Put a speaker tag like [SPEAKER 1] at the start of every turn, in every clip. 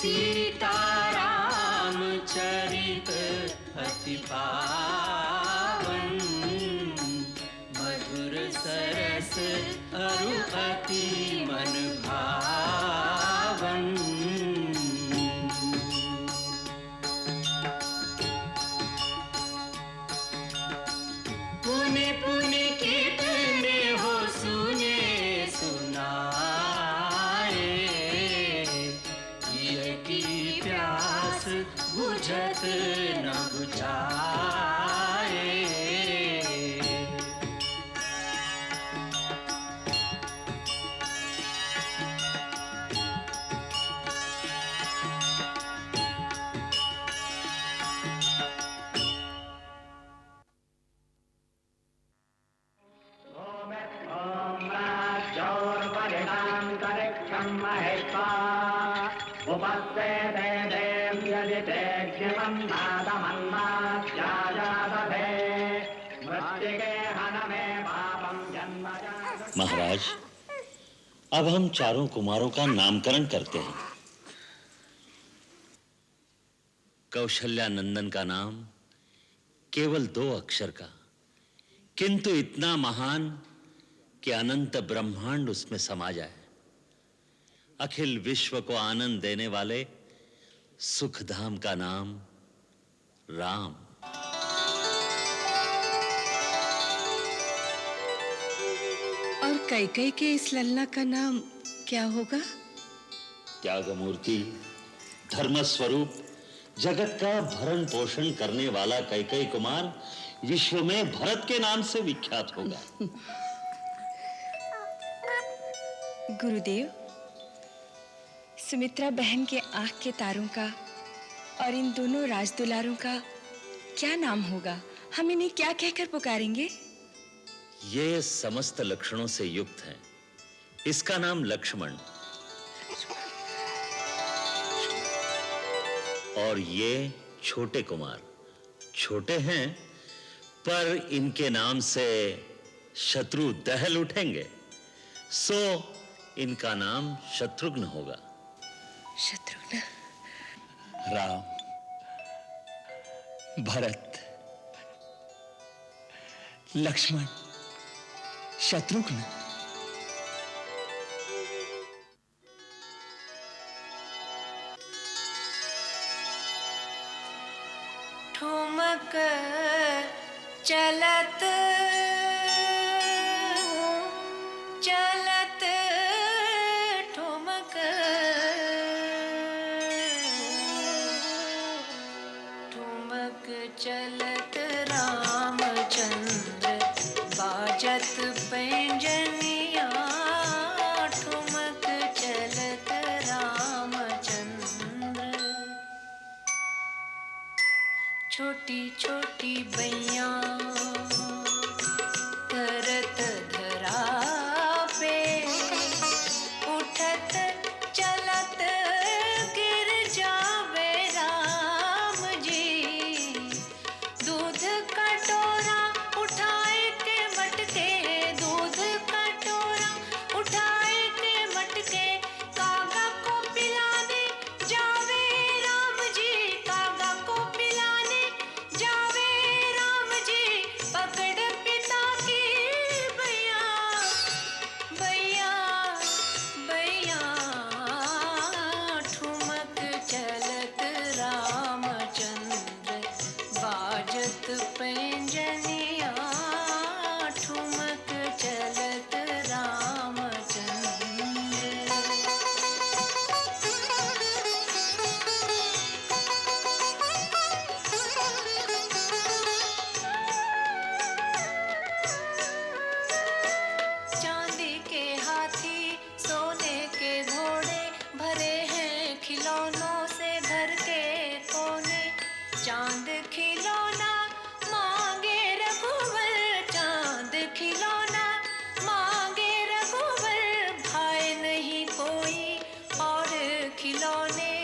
[SPEAKER 1] सीताराम चरित अति पावन, मधुर सरस अरु अति मन भावन। पुनि पुनि कितने हो सुने सुनाए, ये की प्यास बुझत न बुझाए।
[SPEAKER 2] महाराज, अब हम चारों कुमारों का नामकरण करते हैं। कौशल्या नंदन का नाम केवल 2 अक्षर का, किंतु इतना महान कि अनंत ब्रह्मांड उसमें समा जाए। अखिल विश्व को आनंद देने वाले सुखधाम का नाम राम।
[SPEAKER 3] और कैकेयी के इस ललना का नाम क्या होगा?
[SPEAKER 2] त्यागमूर्ति, धर्म स्वरूप, जगत का भरण पोषण करने वाला कैकेयी कुमार विश्व में भरत के नाम से विख्यात होगा।
[SPEAKER 3] गुरुदेव, सुमित्रा बहन के आंख के तारों का और इन दोनों राजदुलारों का क्या नाम होगा? हम इन्हें क्या कहकर पुकारेंगे?
[SPEAKER 2] ये समस्त लक्षणों से युक्त है। इसका नाम लक्ष्मण, और ये छोटे कुमार। छोटे हैं पर इनके नाम से शत्रु दहल उठेंगे, सो इनका नाम शत्रुघ्न होगा।
[SPEAKER 3] शत्रुघ्न,
[SPEAKER 4] राम, भरत, लक्ष्मण, शत्रुघ्न।
[SPEAKER 5] ठुमक चलत चलत ठुमक ठुमक चलत रामचंद्र बाजत पैंजनिया। ठुमक चलत रामचंद्र, छोटी छोटी बैया तरत धरा पे, उठत चलत गिर जावे राम जी। दूध कटोरा उठाए के मटके, दूध कटोरा उठाए के मटके, कागा को पिलाने जावे राम जी। कागा को पिलाने जावे राम जी। पकड़ पिता की भैया भैया भैया। ठुमक चलत रामचंद्र बाजत पैंजनिया। ठुमक चलत चांदी के हाथी सोने के घोड़े, भरे हैं खिलौनों से घर के कोने। चांद खिलौना मांगे रघुवर, चांद खिलौना मांगे रघुवर। भाई नहीं कोई और खिलौने,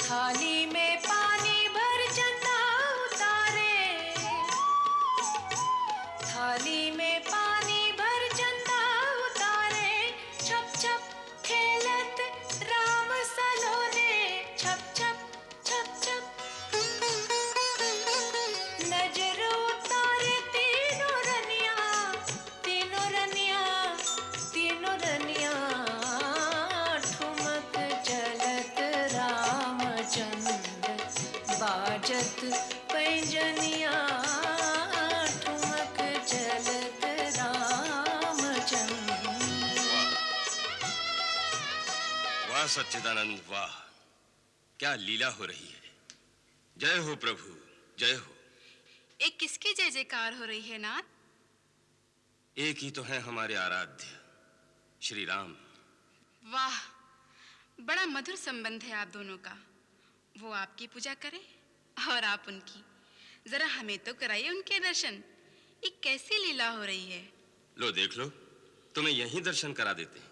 [SPEAKER 5] थाली में पानी भर चंदा उतारे। थाली में पानी भर चंदा उतारे। छप छप खेलत राम बाजत पैंजनिया ठुमक चलत रामचंद्र।
[SPEAKER 6] वाह सच्चिदानंद वाह, क्या लीला हो रही है। जय हो प्रभु, जय हो।
[SPEAKER 7] एक किसकी जय जयकार हो रही है नाथ?
[SPEAKER 6] एक ही तो है हमारे आराध्य श्री राम।
[SPEAKER 7] वाह, बड़ा मधुर संबंध है आप दोनों का। वो आपकी पूजा करें और आप उनकी। जरा हमें तो कराइए उनके दर्शन। ये कैसी लीला हो रही है।
[SPEAKER 6] लो देख लो, तुम्हें यहीं दर्शन करा देते हैं।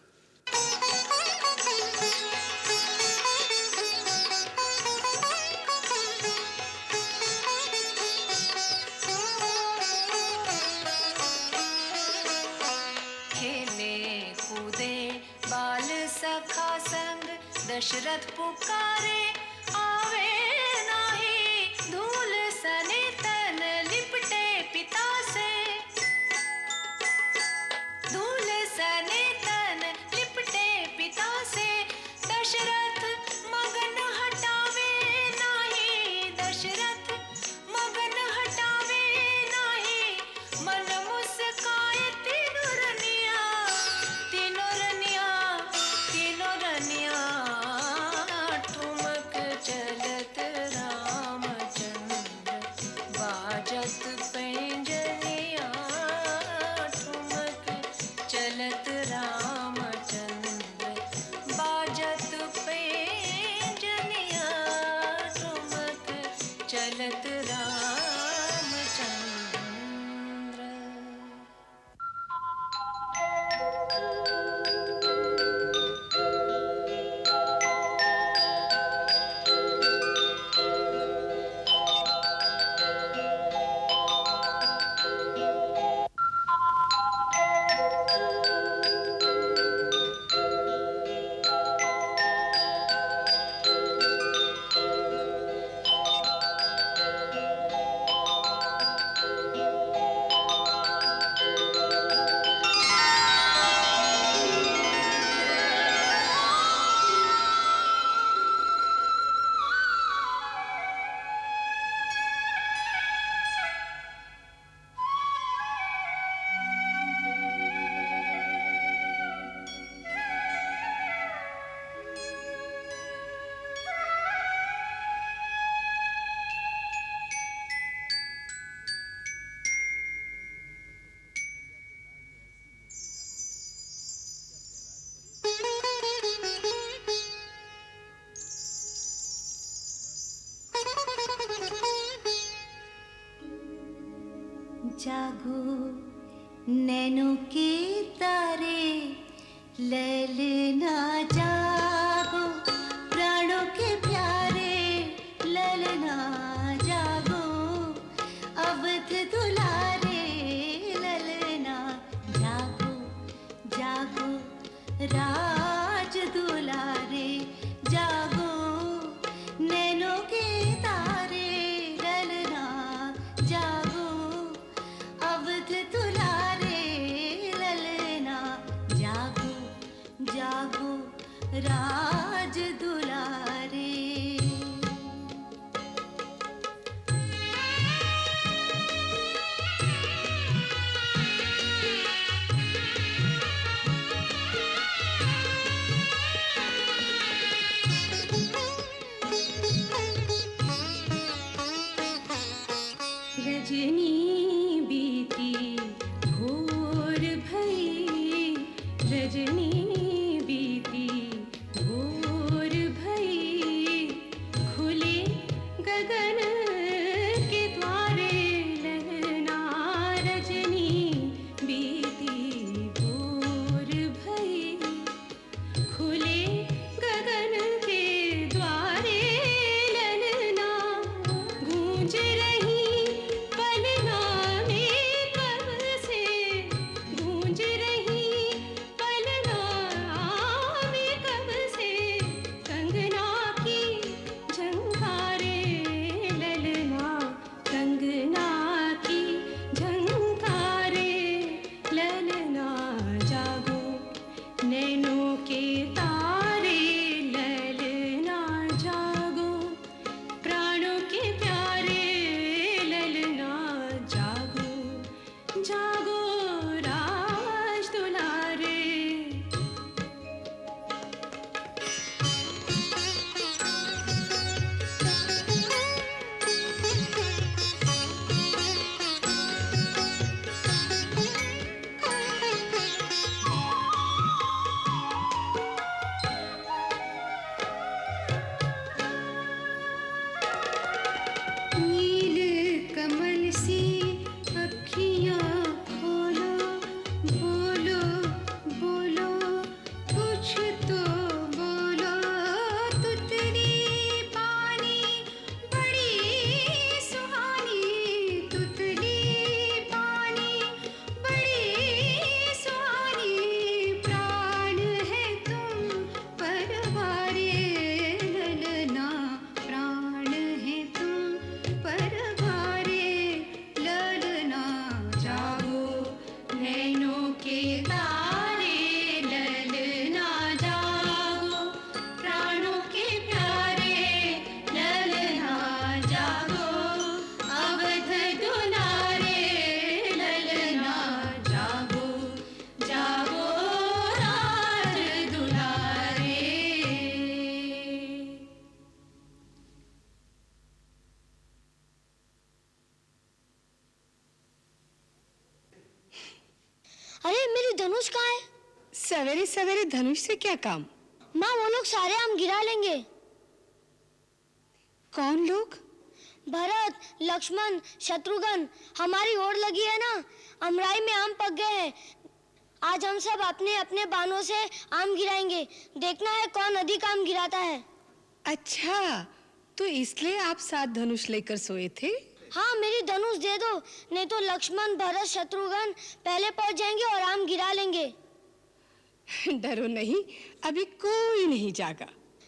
[SPEAKER 5] दशरथ पुकारे आवे नाही, धूल सने तन लिपटे पिता से। धूल सने तन लिपटे पिता से, दशरथ मगन हटावे नाही। दशरथ मगन हटावे नाही, मन मुस्काए तीनों रनिया। तीनों रनिया, तीनों रनिया चलत रामचंद्र। बाजत पैंजनिया ठुमक चलत रामचंद्र। बाजत पैंजनिया ठुमक चलत रामचंद्र।
[SPEAKER 8] जागो नैनों के तारे, ललना जागो प्राणों के प्यारे। ललना जागो अवध दुलारे। ललना जागो जागो राज दुलारे। जागो नैनों के तारे, ललना जागो अवध दुलारे। ललना जागो जागो राज दुलारे। रजनी बीती भोर भई। रजनी बीती भोर भई।
[SPEAKER 3] सवेरे सवेरे धनुष से क्या काम?
[SPEAKER 8] माँ वो लोग सारे आम गिरा लेंगे।
[SPEAKER 3] कौन लोग?
[SPEAKER 8] भरत, लक्ष्मण, शत्रुघ्न हमारी ओर लगी है ना। अमराई में आम पक गए हैं। आज हम सब अपने अपने बाणों से आम गिराएंगे। देखना है कौन अधिक आम गिराता है।
[SPEAKER 3] अच्छा, तो इसलिए आप 7 धनुष लेकर सोए थे?
[SPEAKER 8] हाँ, मेरी धनुष दे दो, नहीं तो लक्ष्मण, भरत, शत्रुघ्न पहले पहुंच जाएंगे और आम गिरा लेंगे।
[SPEAKER 3] डरो नहीं, अभी कोई नहीं जागा।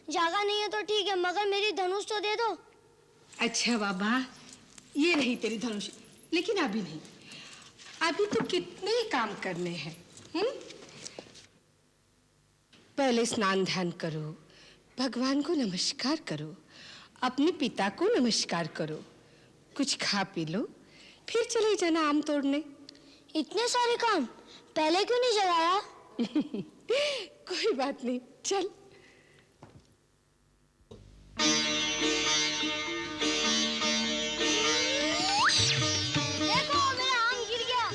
[SPEAKER 8] जागा नहीं है तो ठीक है, मगर मेरी धनुष तो दे दो।
[SPEAKER 3] अच्छा बाबा, ये रही तेरी धनुष, लेकिन अभी नहीं। अभी तो कितने काम करने हैं। पहले स्नान ध्यान करो, भगवान को नमस्कार करो, अपने पिता को नमस्कार करो, कुछ खा पी लो, फिर चले जाना आम तोड़ने।
[SPEAKER 8] इतने सारे काम पहले क्यों नहीं जगाया?
[SPEAKER 3] कोई बात नहीं, चल।
[SPEAKER 8] देखो मेरा आम गिर गया।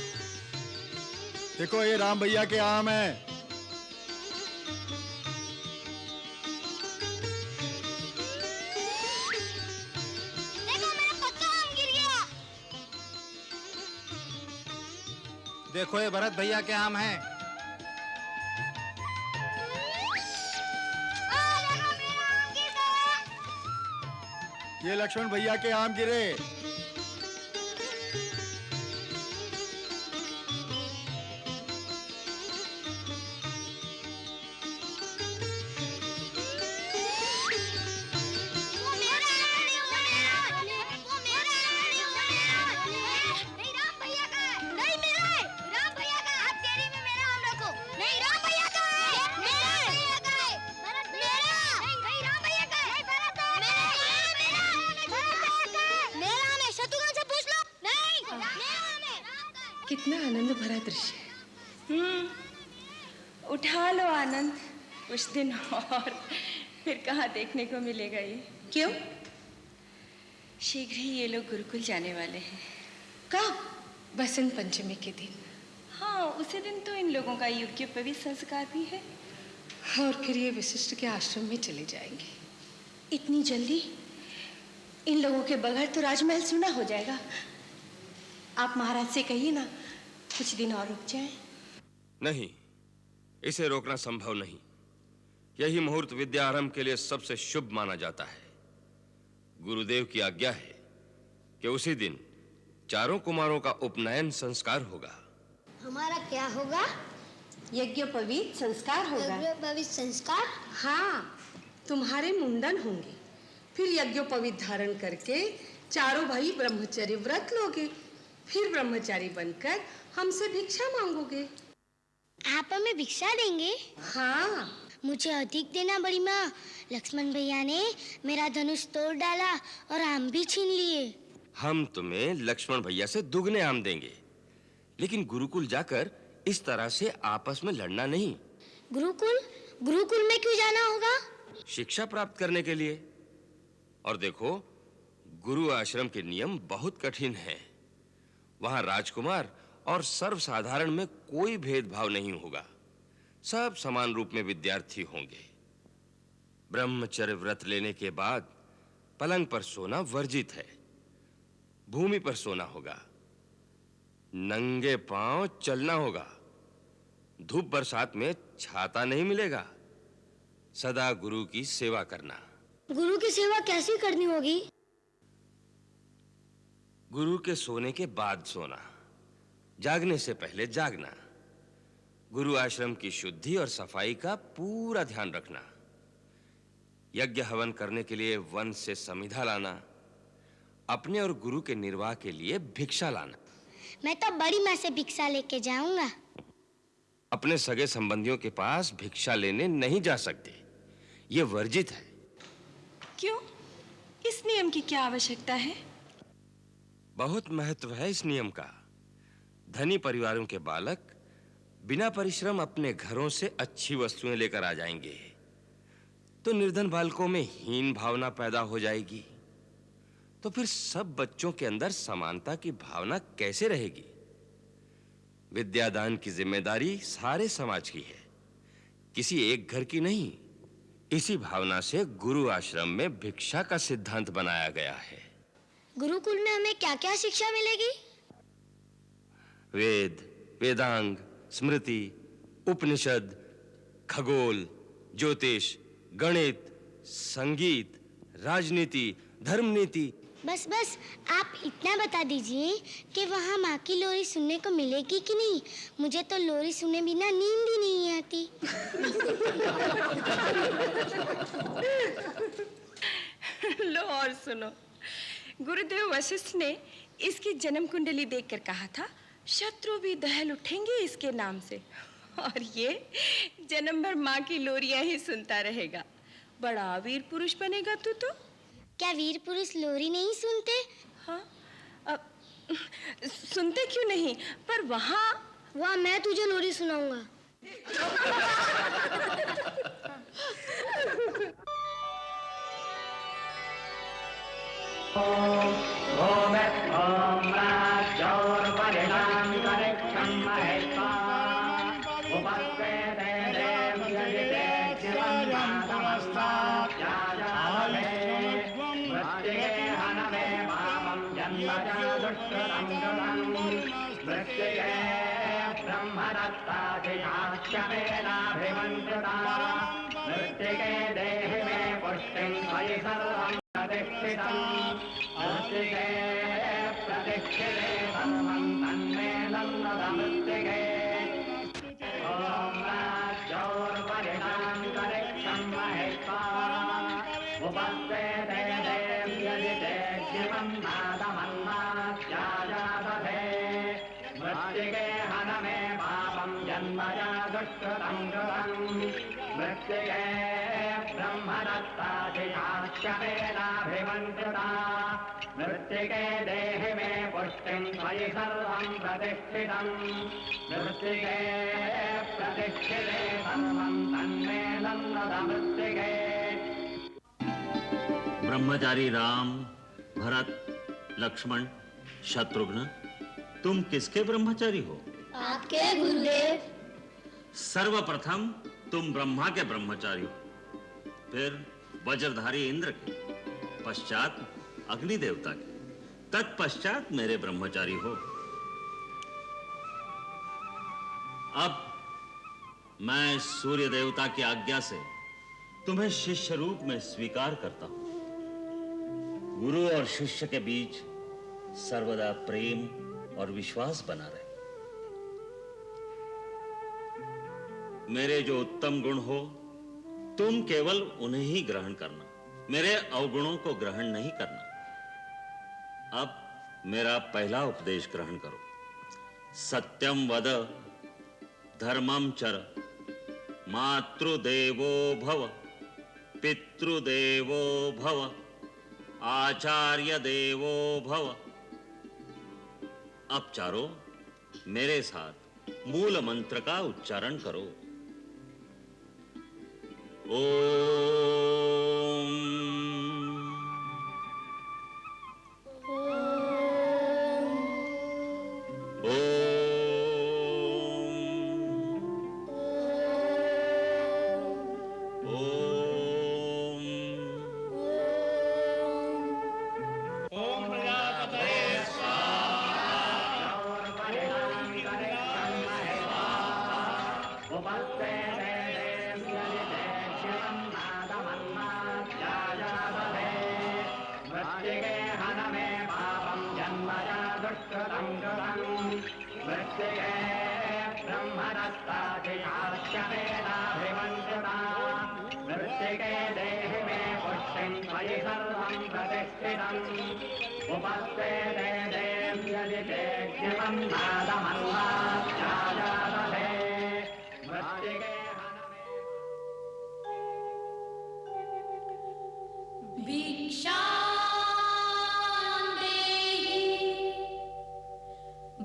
[SPEAKER 9] देखो ये राम भैया के आम है।
[SPEAKER 8] देखो मेरा पक्का आम गिर गया।
[SPEAKER 9] देखो ये भरत भैया के आम हैं।
[SPEAKER 8] देखो मेरा आम गिर गया।
[SPEAKER 9] ये लक्ष्मण भैया के आम गिरे।
[SPEAKER 3] कितना आनंद भरा दृश्य है।
[SPEAKER 10] उठा लो आनंद, कुछ दिन और फिर कहाँ देखने को मिलेगा ये।
[SPEAKER 3] क्यों?
[SPEAKER 10] शीघ्र ही ये लोग गुरुकुल जाने वाले हैं।
[SPEAKER 3] कब? बसंत पंचमी के दिन।
[SPEAKER 10] हाँ, उसी दिन तो इन लोगों का यज्ञोपवीत संस्कार भी है।
[SPEAKER 3] और फिर ये वशिष्ठ के आश्रम में चले जाएंगे।
[SPEAKER 10] इतनी जल्दी? इन लोगों के बगैर तो राजमहल सुना हो जाएगा। आप महाराज से कहिए ना, कुछ दिन और रुक जाएं।
[SPEAKER 6] नहीं, इसे रोकना संभव नहीं। यही मुहूर्त विद्यारंभ के लिए सबसे शुभ माना जाता है। गुरुदेव की आज्ञा है कि उसी दिन चारों कुमारों का उपनयन संस्कार होगा।
[SPEAKER 8] हमारा क्या होगा?
[SPEAKER 3] यज्ञोपवीत संस्कार होगा।
[SPEAKER 8] यज्ञोपवीत संस्कार?
[SPEAKER 3] हाँ, तुम्हारे मुंडन होंगे, फिर यज्ञोपवीत धारण करके चारों भाई ब्रह्मचर्य व्रत लोगे, फिर ब्रह्मचारी बनकर हमसे भिक्षा मांगोगे।
[SPEAKER 8] आप हमें भिक्षा देंगे?
[SPEAKER 3] हाँ।
[SPEAKER 8] मुझे अधिक देना बड़ी माँ। लक्ष्मण भैया ने मेरा धनुष तोड़ डाला और आम भी छीन लिए।
[SPEAKER 6] हम तुम्हें लक्ष्मण भैया से दुगने आम देंगे, लेकिन गुरुकुल जाकर इस तरह से आपस में लड़ना नहीं।
[SPEAKER 8] गुरुकुल? गुरुकुल में क्यों जाना होगा?
[SPEAKER 6] शिक्षा प्राप्त करने के लिए। और देखो, गुरु आश्रम के नियम बहुत कठिन हैं। वहां राजकुमार और सर्वसाधारण में कोई भेदभाव नहीं होगा। सब समान रूप में विद्यार्थी होंगे। ब्रह्मचर्य व्रत लेने के बाद पलंग पर सोना वर्जित है। भूमि पर सोना होगा। नंगे पांव चलना होगा। धूप बरसात में छाता नहीं मिलेगा। सदा गुरु की सेवा करना।
[SPEAKER 8] गुरु की सेवा कैसी करनी होगी?
[SPEAKER 6] गुरु के सोने के बाद सोना, जागने से पहले जागना। गुरु आश्रम की शुद्धि और सफाई का पूरा ध्यान रखना। यज्ञ हवन करने के लिए वन से समिधा लाना। अपने और गुरु के निर्वाह के लिए भिक्षा लाना।
[SPEAKER 8] मैं तो बड़ी माँ से भिक्षा लेके जाऊंगा।
[SPEAKER 6] अपने सगे संबंधियों के पास भिक्षा लेने नहीं जा सकते, ये वर्जित है।
[SPEAKER 10] क्यों? इस नियम की क्या आवश्यकता है?
[SPEAKER 6] बहुत महत्व है इस नियम का। धनी परिवारों के बालक बिना परिश्रम अपने घरों से अच्छी वस्तुएं लेकर आ जाएंगे, तो निर्धन बालकों में हीन भावना पैदा हो जाएगी। तो फिर सब बच्चों के अंदर समानता की भावना कैसे रहेगी? विद्यादान की जिम्मेदारी सारे समाज की है, किसी एक घर की नहीं, इसी भावना से गुरु आश्रम में भिक्षा का सिद्धांत बनाया गया है।
[SPEAKER 8] गुरुकुल में हमें क्या क्या शिक्षा मिलेगी?
[SPEAKER 6] वेद, वेदांग, स्मृति, उपनिषद, खगोल, ज्योतिष, गणित, संगीत, राजनीति, धर्मनीति।
[SPEAKER 8] बस बस, आप इतना बता दीजिए कि वहाँ माँ की लोरी सुनने को मिलेगी कि नहीं। मुझे तो लोरी सुने बिना नींद ही नहीं आती।
[SPEAKER 10] लो और सुनो। गुरुदेव वशिष्ठ ने इसकी जन्म कुंडली देखकर कहा था, शत्रु भी दहल उठेंगे इसके नाम से। और ये जन्म भर माँ की लोरियां ही सुनता रहेगा। बड़ा वीर पुरुष बनेगा तू तो।
[SPEAKER 8] क्या वीर पुरुष लोरी नहीं सुनते?
[SPEAKER 10] हाँ, सुनते क्यों नहीं, पर वहाँ
[SPEAKER 8] मैं तुझे लोरी सुनाऊंगा।
[SPEAKER 2] ब्रह्मचारी राम, भरत, लक्ष्मण, शत्रुघ्न, तुम किसके ब्रह्मचारी हो?
[SPEAKER 8] आपके गुरुदेव।
[SPEAKER 2] सर्वप्रथम तुम ब्रह्मा के ब्रह्मचारी हो, फिर वज्रधारी इंद्र के, पश्चात अग्नि देवता के, तत्पश्चात मेरे ब्रह्मचारी हो। अब मैं सूर्य देवता की आज्ञा से तुम्हें शिष्य रूप में स्वीकार करता हूं। गुरु और शिष्य के बीच सर्वदा प्रेम और विश्वास बना रहे। मेरे जो उत्तम गुण हो, तुम केवल उन्हें ही ग्रहण करना, मेरे अवगुणों को ग्रहण नहीं करना। अब मेरा पहला उपदेश ग्रहण करो। सत्यम वद, धर्मम चर, मातृदेवो भव, पितृदेवो भव, आचार्य देवो भव। अब चारों मेरे साथ मूल मंत्र का उच्चारण करो। ओम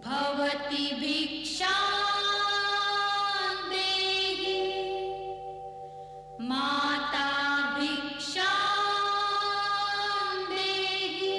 [SPEAKER 5] भवति भिक्षा देहि, माता भिक्षा देहि।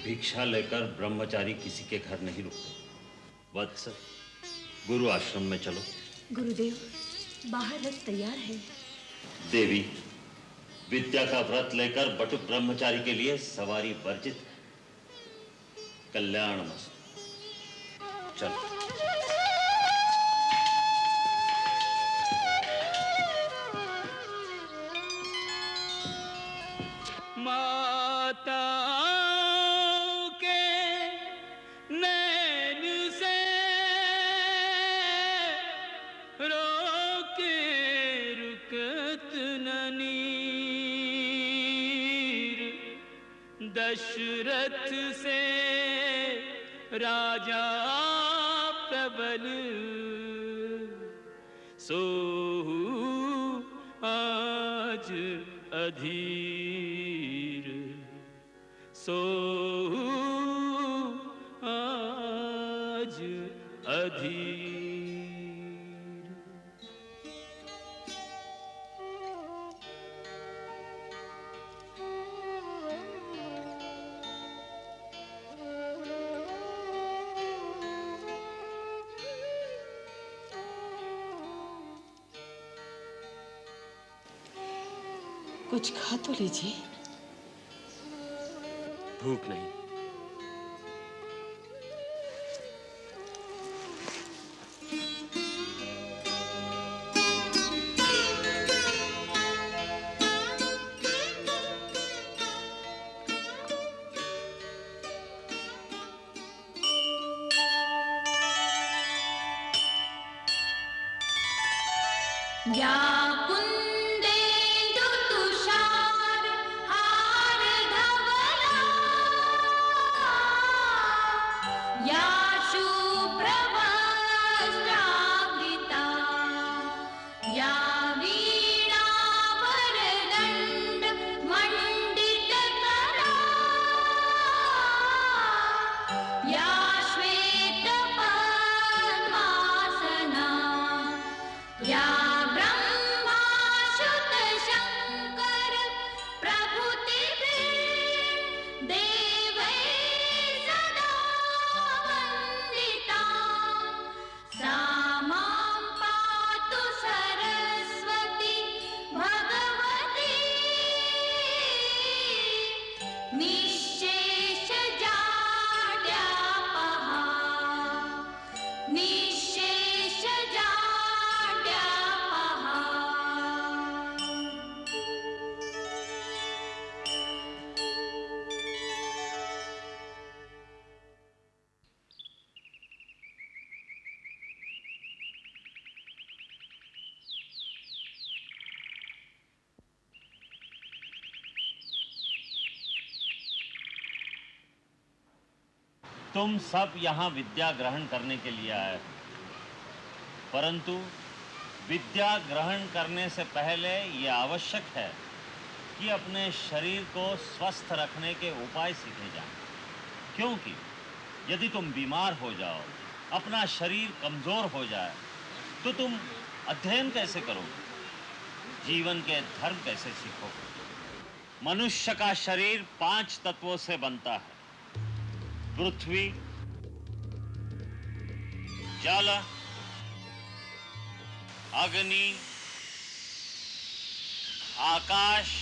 [SPEAKER 2] भिक्षा लेकर ब्रह्मचारी किसी के घर नहीं रुकते। वत्स, गुरु आश्रम में चलो।
[SPEAKER 10] गुरुदेव, बाहर रथ तैयार है।
[SPEAKER 2] देवी, विद्या का व्रत लेकर बटुक ब्रह्मचारी के लिए सवारी वर्जित है। कल्याणमस्तु। चलो।
[SPEAKER 1] दशरथ से राजा प्रबल सोहु आज अधीर, सोहु आज अधीर।
[SPEAKER 10] कुछ खा तो लीजिए।
[SPEAKER 6] भूख नहीं।
[SPEAKER 5] या कुंदेन्दु तुषार हार धवला, या शुभ्रवस्त्रावृता, या वीणावरदण्ड मण्डितकरा, या श्वेतपद्मासना, या
[SPEAKER 2] तुम सब यहाँ विद्या ग्रहण करने के लिए आए हो, परंतु विद्या ग्रहण करने से पहले ये आवश्यक है कि अपने शरीर को स्वस्थ रखने के उपाय सीखे जाएं। क्योंकि यदि तुम बीमार हो जाओ, अपना शरीर कमजोर हो जाए, तो तुम अध्ययन कैसे करोगे, जीवन के धर्म कैसे सीखोगे? मनुष्य का शरीर 5 तत्वों से बनता है। पृथ्वी, जल, अग्नि, आकाश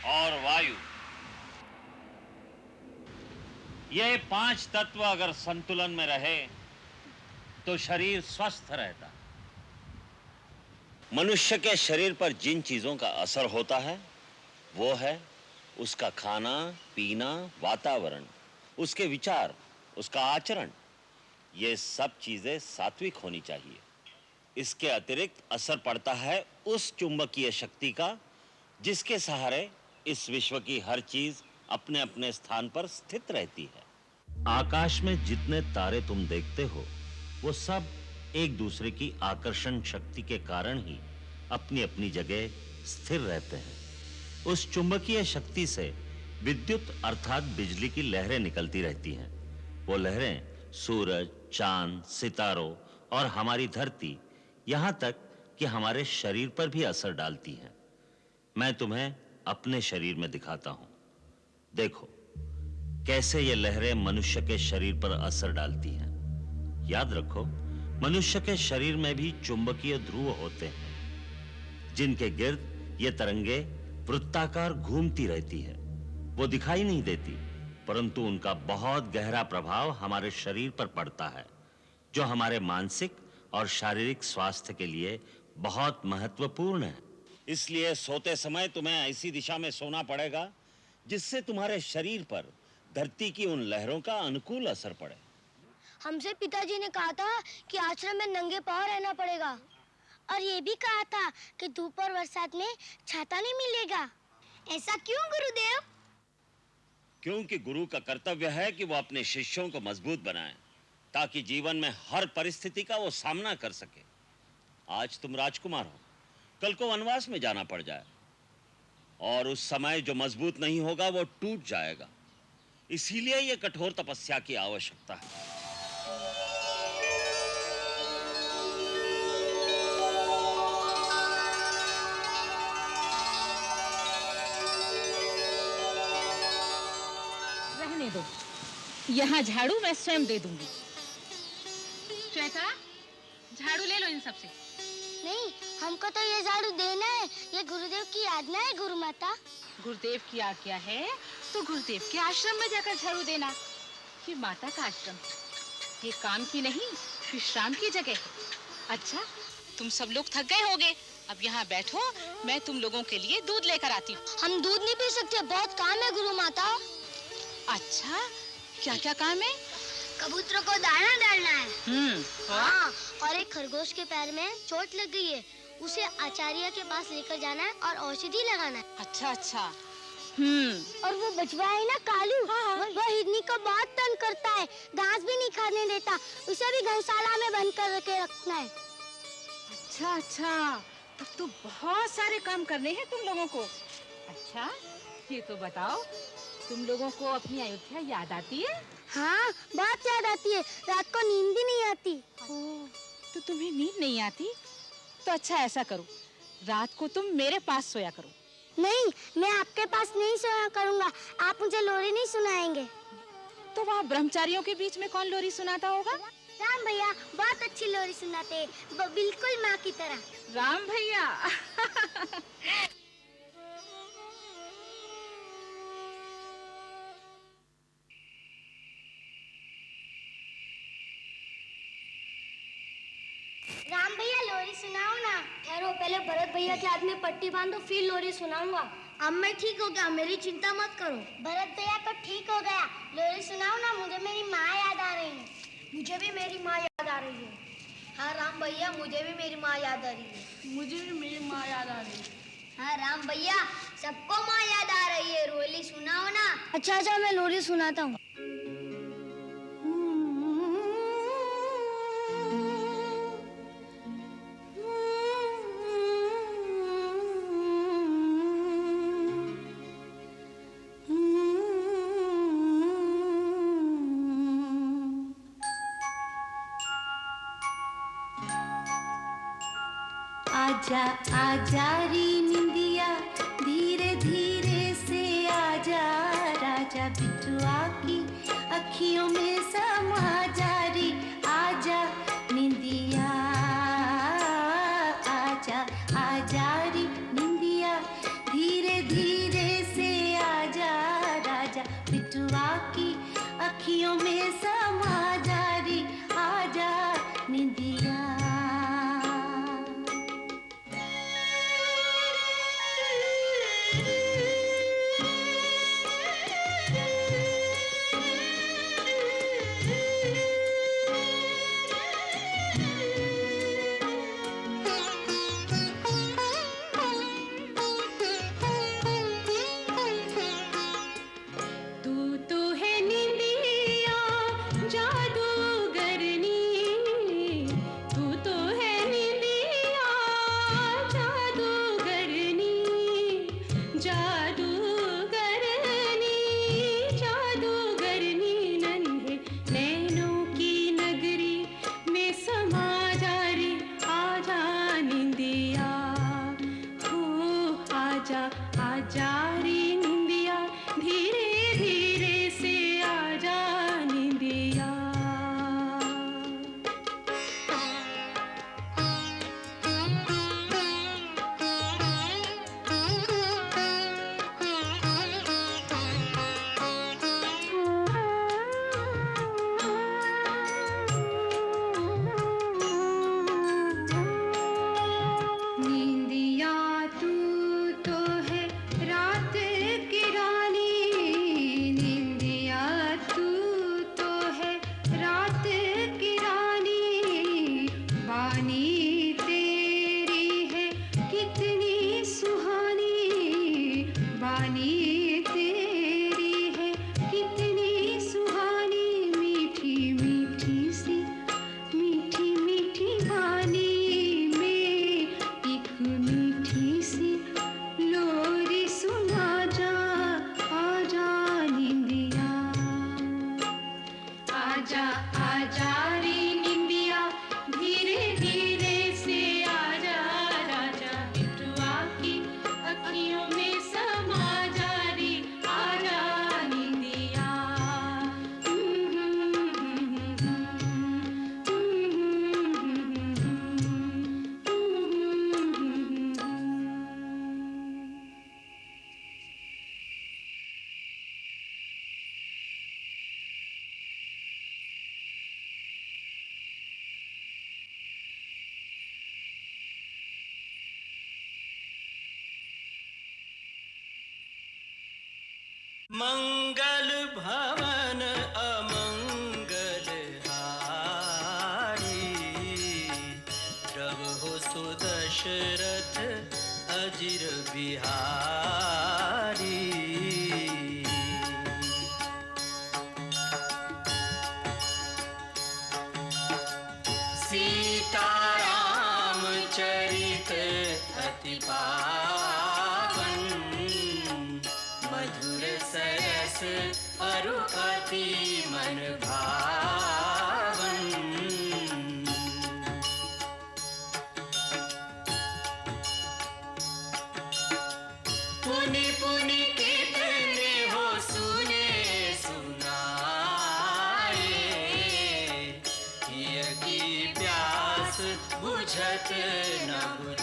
[SPEAKER 2] और वायु। ये 5 तत्व अगर संतुलन में रहे तो शरीर स्वस्थ रहता है। मनुष्य के शरीर पर जिन चीजों का असर होता है वो है उसका खाना पीना, वातावरण, उसके विचार, उसका आचरण। ये सब चीजें सात्विक होनी चाहिए। इसके अतिरिक्त असर पड़ता है उस चुंबकीय शक्ति का जिसके सहारे इस विश्व की हर चीज अपने अपने स्थान पर स्थित रहती है। आकाश में जितने तारे तुम देखते हो वो सब एक दूसरे की आकर्षण शक्ति के कारण ही अपनी अपनी जगह स्थिर रहते हैं। उस चुंबकीय शक्ति से विद्युत अर्थात बिजली की लहरें निकलती रहती हैं। वो लहरें सूरज, चांद, सितारों और हमारी धरती, यहां तक कि हमारे शरीर पर भी असर डालती हैं। मैं तुम्हें अपने शरीर में दिखाता हूं। देखो कैसे ये लहरें मनुष्य के शरीर पर असर डालती हैं। याद रखो, मनुष्य के शरीर में भी चुंबकीय ध्रुव होते हैं जिनके गिर्द ये तरंगे वृत्ताकार घूमती रहती है। वो दिखाई नहीं देती, परंतु उनका बहुत गहरा प्रभाव हमारे शरीर पर पड़ता है, जो हमारे मानसिक और शारीरिक स्वास्थ्य के लिए बहुत महत्वपूर्ण है। इसलिए सोते समय तुम्हें ऐसी दिशा में सोना पड़ेगा जिससे तुम्हारे शरीर पर धरती की उन लहरों का अनुकूल असर पड़े।
[SPEAKER 8] हमसे पिताजी ने कहा था कि आश्रम में नंगे पांव रहना पड़ेगा, और ये भी कहा था कि धूप और बरसात में छाता नहीं मिलेगा। ऐसा क्यों गुरुदेव?
[SPEAKER 2] क्योंकि गुरु का कर्तव्य है कि वो अपने शिष्यों को मजबूत बनाए ताकि जीवन में हर परिस्थिति का वो सामना कर सके। आज तुम राजकुमार हो, कल को वनवास में जाना पड़ जाए और उस समय जो मजबूत नहीं होगा वो टूट जाएगा। इसीलिए ये कठोर तपस्या की आवश्यकता है।
[SPEAKER 11] रहने दो, यहाँ झाड़ू मैं स्वयं दे दूंगी।
[SPEAKER 7] श्वेता, झाड़ू ले लो इन सबसे।
[SPEAKER 8] नहीं, हमको तो ये झाड़ू देना है। ये गुरुदेव की आज्ञा है गुरु माता।
[SPEAKER 11] गुरुदेव की आज्ञा है तो गुरुदेव के आश्रम में जाकर झाड़ू देना। ये माता का आश्रम, ये काम की नहीं विश्राम की जगह है। अच्छा, तुम सब लोग थक गए होगे, अब यहाँ बैठो, मैं तुम लोगों के लिए दूध लेकर आती हूँ।
[SPEAKER 8] हम दूध नहीं पी सकते, बहुत काम है गुरु माता।
[SPEAKER 11] अच्छा, क्या क्या काम है?
[SPEAKER 8] कबूतरों को दाना डालना है। हाँ, और एक खरगोश के पैर में चोट लग गई है, उसे आचार्य के पास लेकर जाना है और औषधि लगाना है।
[SPEAKER 11] अच्छा अच्छा।
[SPEAKER 8] और वो बचवा है ना कालू, वो हिरनी को बहुत तंग करता है, घास भी नहीं खाने देता, उसे भी गौशाला में बंद कर के रखना है।
[SPEAKER 11] अच्छा अच्छा, तब तो बहुत सारे काम करने हैं तुम लोगों को। अच्छा, ये तो बताओ, तुम लोगों को अपनी अयोध्या याद आती है?
[SPEAKER 8] हाँ, बहुत याद आती है, रात को नींद भी नहीं आती।
[SPEAKER 11] तो तुम्हें नींद नहीं आती? तो अच्छा ऐसा करो, रात को तुम मेरे पास सोया करो।
[SPEAKER 8] नहीं, मैं आपके पास नहीं सोया करूंगा, आप मुझे लोरी नहीं सुनाएंगे।
[SPEAKER 11] तो वहाँ ब्रह्मचारियों के बीच में कौन लोरी सुनाता होगा?
[SPEAKER 8] राम भैया बहुत अच्छी लोरी सुनाते हैं, बिल्कुल माँ की तरह।
[SPEAKER 11] राम भैया।
[SPEAKER 8] राम भैया लोरी सुनाओ ना। ठहरो, पहले भरत भैया के हाथ में पट्टी बांधो, फिर लोरी सुनाऊंगा। अब मैं ठीक हो गया, मेरी चिंता मत करो। भरत भैया तो ठीक हो गया, लोरी सुनाओ ना, मुझे मेरी माँ याद आ रही है। मुझे भी मेरी माँ याद आ रही है। हाँ राम भैया, मुझे भी मेरी माँ याद आ रही है। मुझे भी मेरी माँ याद आ रही है। हाँ राम भैया, सबको माँ याद आ रही है, लोरी सुनाओ ना। अच्छा अच्छा, मैं लोरी सुनाता हूँ।
[SPEAKER 5] आजा आजा री निंदिया अखियों में समा जा रे आजा निंदिया।
[SPEAKER 1] मंगल भवन अमंगल हारी, प्रभु सुदशरथ अजिर बिहारी। सीताराम चरित अति पावन, मधुर सरस अरु अति मन भावन। पुनि पुनि कितने हो सुने सुनाए, हिय की प्यास बुझत न बुझ